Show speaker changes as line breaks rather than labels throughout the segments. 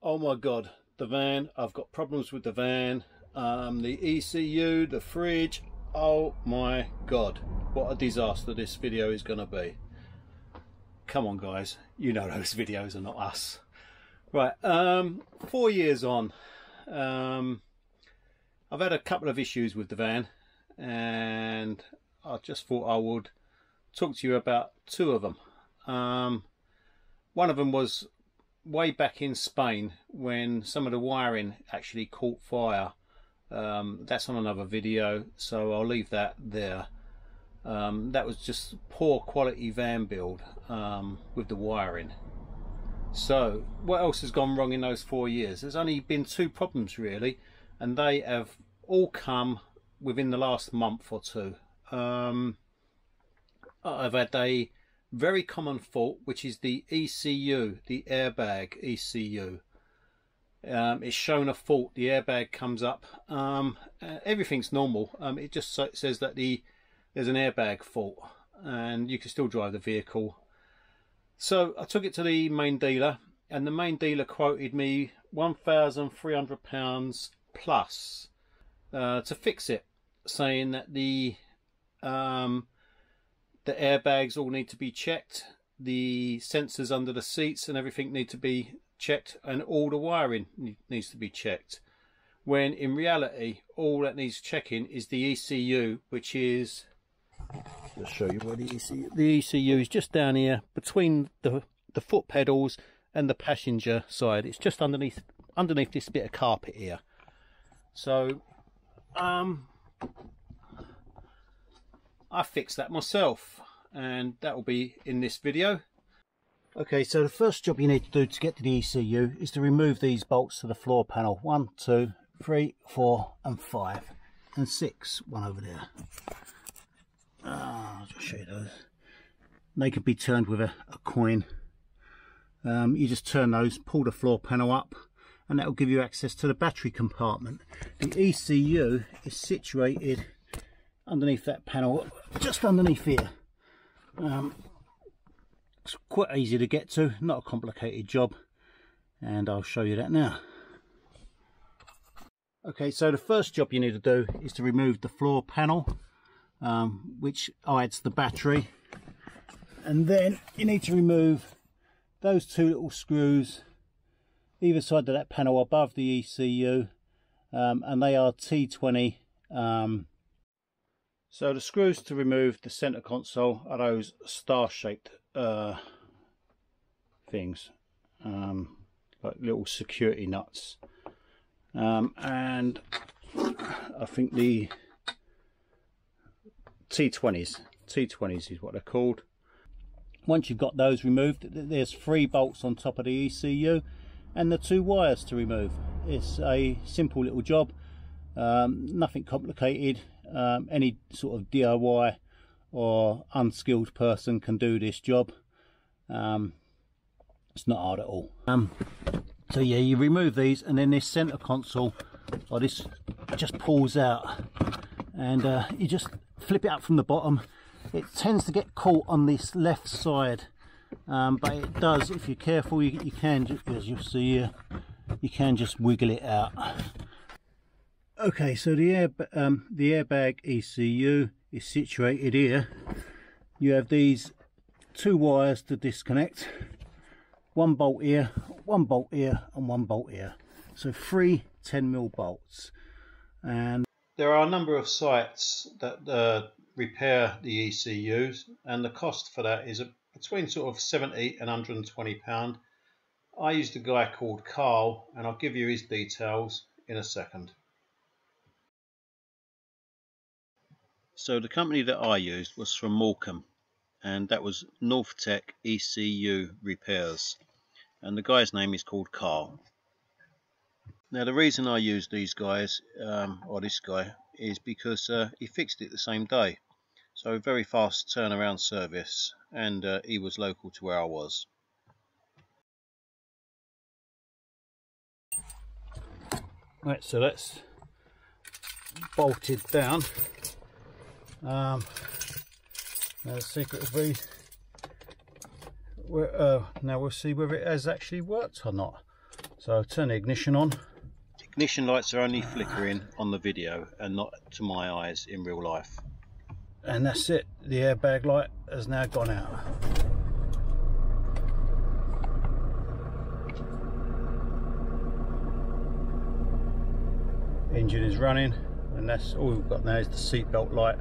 Oh my god, the van. I've got problems with the van, the ECU, the fridge. Oh my god, what a disaster this video is going to be. Come on guys, you know those videos are not us. Right, 4 years on, I've had a couple of issues with the van, and I just thought I would talk to you about two of them. One of them was way back in Spain when some of the wiring actually caught fire. That's on another video, so I'll leave that there. That was just poor quality van build with the wiring. So what else has gone wrong in those 4 years? There's only been two problems really, and they have all come within the last month or two. I've had a very common fault, which is the ECU, the airbag ECU. It's shown a fault. The airbag comes up. Everything's normal. It just says that there's an airbag fault, and you can still drive the vehicle. So I took it to the main dealer, and the main dealer quoted me £1,300 plus to fix it, saying that the airbags all need to be checked, the sensors under the seats and everything need to be checked, and all the wiring needs to be checked, when in reality all that needs checking is the ECU, which is, let's show you where the ECU is just down here between the foot pedals and the passenger side. It's just underneath this bit of carpet here. So I fixed that myself, and that will be in this video. Okay, so the first job you need to do to get to the ECU is to remove these bolts to the floor panel. 1, 2, 3, 4 and 5 and 6. One over there. I'll just show you those. They can be turned with a coin. You just turn those, pull the floor panel up, and that will give you access to the battery compartment. The ECU is situated underneath that panel, just underneath here. It's quite easy to get to, not a complicated job, and I'll show you that now. Okay, so the first job you need to do is to remove the floor panel, which hides the battery, and then you need to remove those two little screws either side of that panel above the ECU, and they are T20. So the screws to remove the center console are those star-shaped things, like little security nuts, and I think the T20s is what they're called. Once you've got those removed, there's 3 bolts on top of the ECU and the 2 wires to remove. It's a simple little job, nothing complicated. Any sort of DIY or unskilled person can do this job. It's not hard at all. So yeah, you remove these, and then this center console, or this, just pulls out, and you just flip it up from the bottom. It tends to get caught on this left side, but it does, if you're careful, you can just, as you'll see here, you can just wiggle it out. Okay, so the airbag ECU is situated here. You have these 2 wires to disconnect. 1 bolt here, 1 bolt here, and 1 bolt here. So 3 10mm bolts. And there are a number of sites that repair the ECUs, and the cost for that is between sort of £70 and £120. I used a guy called Carl, and I'll give you his details in a second. So the company that I used was from Morecambe, and that was North Tech ECU Repairs, and the guy's name is called Carl. Now the reason I used these guys, or this guy, is because he fixed it the same day, so very fast turnaround service, and he was local to where I was. Right, so that's bolted down. Now the secret will be now we'll see whether it has actually worked or not. So turn the ignition on. Ignition lights are only flickering on the video and not to my eyes in real life. And that's it, the airbag light has now gone out. Engine is running, and that's all we've got now is the seatbelt light.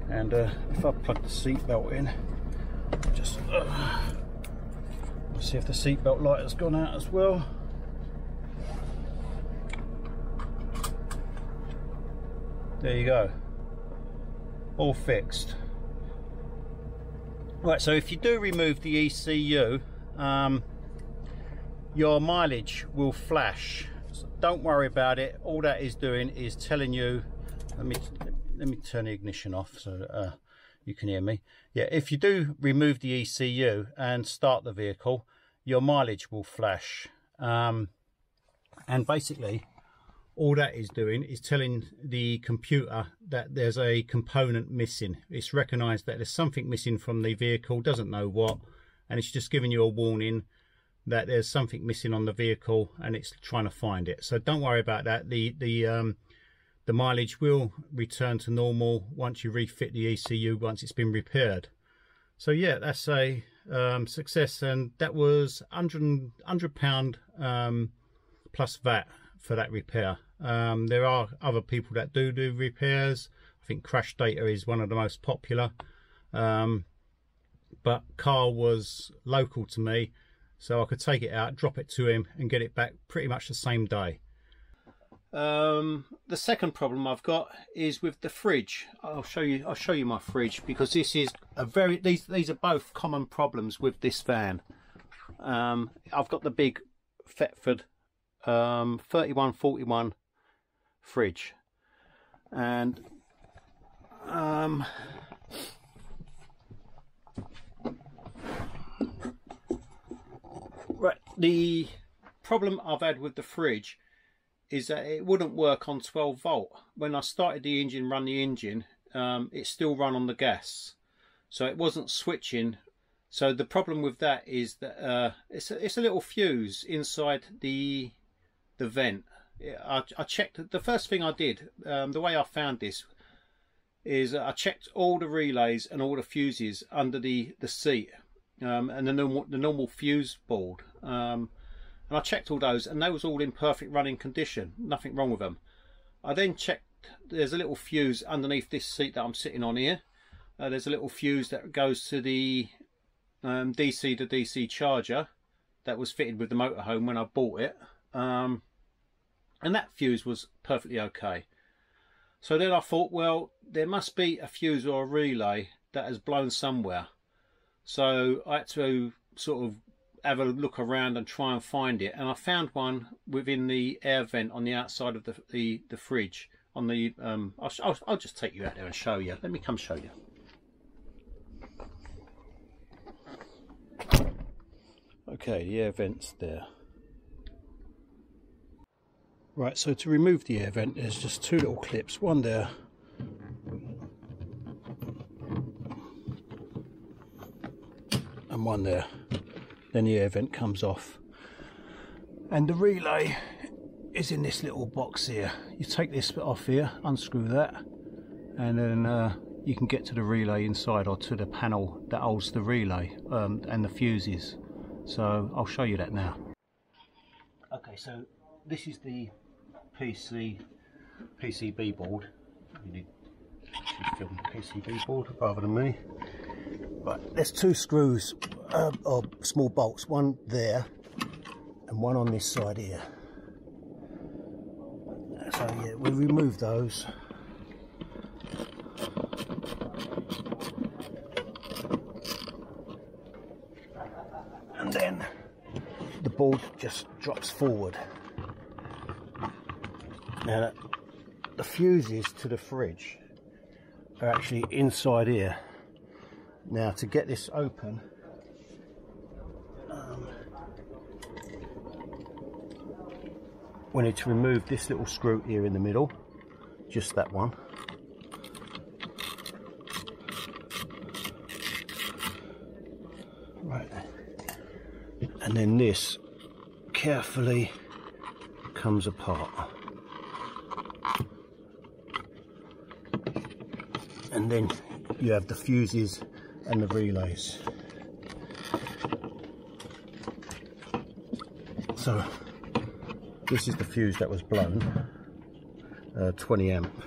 And if I plug the seatbelt in, just see if the seatbelt light has gone out as well. There you go, all fixed. Right, so if you do remove the ECU, your mileage will flash. So don't worry about it. All that is doing is telling you, let me turn the ignition off so you can hear me. Yeah, if you do remove the ECU and start the vehicle, your mileage will flash. And basically, all that is doing is telling the computer that there's a component missing. It's recognised that there's something missing from the vehicle, doesn't know what, and it's just giving you a warning that there's something missing on the vehicle and it's trying to find it. So don't worry about that. The mileage will return to normal once you refit the ECU, once it's been repaired. So yeah, that's a success, and that was £100 plus VAT for that repair. There are other people that do repairs. I think Crash Data is one of the most popular, but Carl was local to me, so I could take it out, drop it to him and get it back pretty much the same day. The second problem I've got is with the fridge. I'll show you my fridge, because this is a these are both common problems with this van. I've got the big Thetford 3141 fridge, and right, the problem I've had with the fridge is that it wouldn't work on 12 volt. When I started the engine, run the engine, it still run on the gas, so it wasn't switching. So the problem with that is that it's a little fuse inside the vent. I checked. The first thing I did, the way I found this, is I checked all the relays and all the fuses under the seat, and the normal fuse board. And I checked all those, and they was all in perfect running condition, nothing wrong with them. I then checked, there's a little fuse underneath this seat that I'm sitting on here. There's a little fuse that goes to the DC to DC charger that was fitted with the motorhome when I bought it, and that fuse was perfectly okay. So then I thought, well, there must be a fuse or a relay that has blown somewhere. So I had to sort of have a look around and try and find it, and I found one within the air vent on the outside of the fridge. On the I'll just take you out there and show you. Let me come show you. Okay, the air vent's there. Right, so to remove the air vent, there's just two little clips, one there and one there. Then the air vent comes off, and the relay is in this little box here. You take this bit off here, unscrew that, and then you can get to the relay inside, or to the panel that holds the relay and the fuses. So I'll show you that now. Okay, so this is the PCB board. You need to film the PCB board rather than me. Right, there's two screws or small bolts, one there and one on this side here. So yeah, we'll remove those. And then the board just drops forward. Now the fuses to the fridge are actually inside here. Now to get this open, we need to remove this little screw here in the middle, just that one. Right, and then this carefully comes apart. And then you have the fuses and the relays. So this is the fuse that was blown, 20 amp.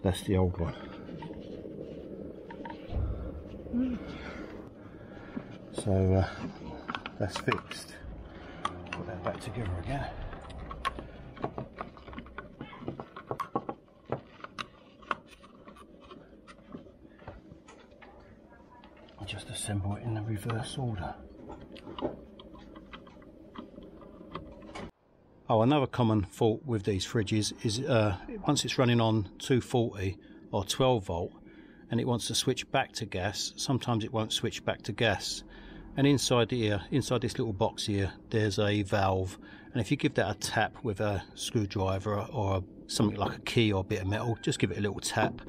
That's the old one. So that's fixed. Put that back together again. I'll just assemble it in the reverse order. Oh, another common fault with these fridges is once it's running on 240 or 12 volt and it wants to switch back to gas, sometimes it won't switch back to gas. And inside here, inside this little box here, there's a valve, and if you give that a tap with a screwdriver or something like a key or a bit of metal, just give it a little tap,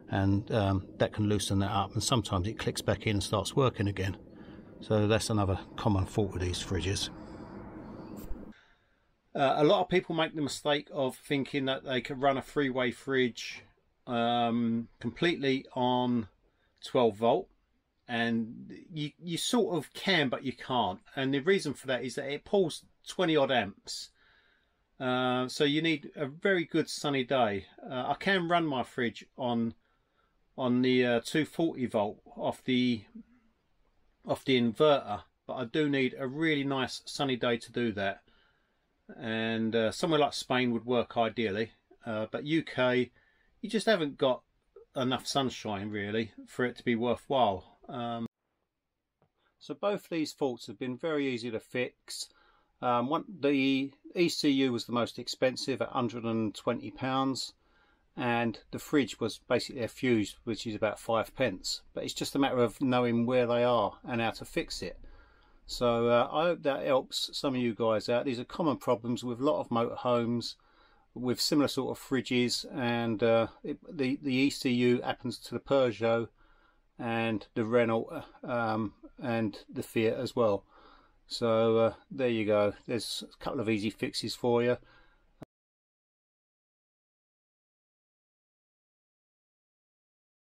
and that can loosen that up, and sometimes it clicks back in and starts working again. So that's another common fault with these fridges. A lot of people make the mistake of thinking that they can run a three-way fridge completely on 12 volt, and you sort of can, but you can't. And the reason for that is that it pulls 20 odd amps, so you need a very good sunny day. I can run my fridge on the 240 volt off the inverter, but I do need a really nice sunny day to do that. And somewhere like Spain would work ideally, but UK, you just haven't got enough sunshine really for it to be worthwhile. So both these faults have been very easy to fix. The ECU was the most expensive at £120, and the fridge was basically a fuse, which is about 5p. But it's just a matter of knowing where they are and how to fix it. So I hope that helps some of you guys out. These are common problems with a lot of motorhomes with similar sort of fridges, and the ECU happens to the Peugeot and the Renault and the Fiat as well. So there you go. There's a couple of easy fixes for you.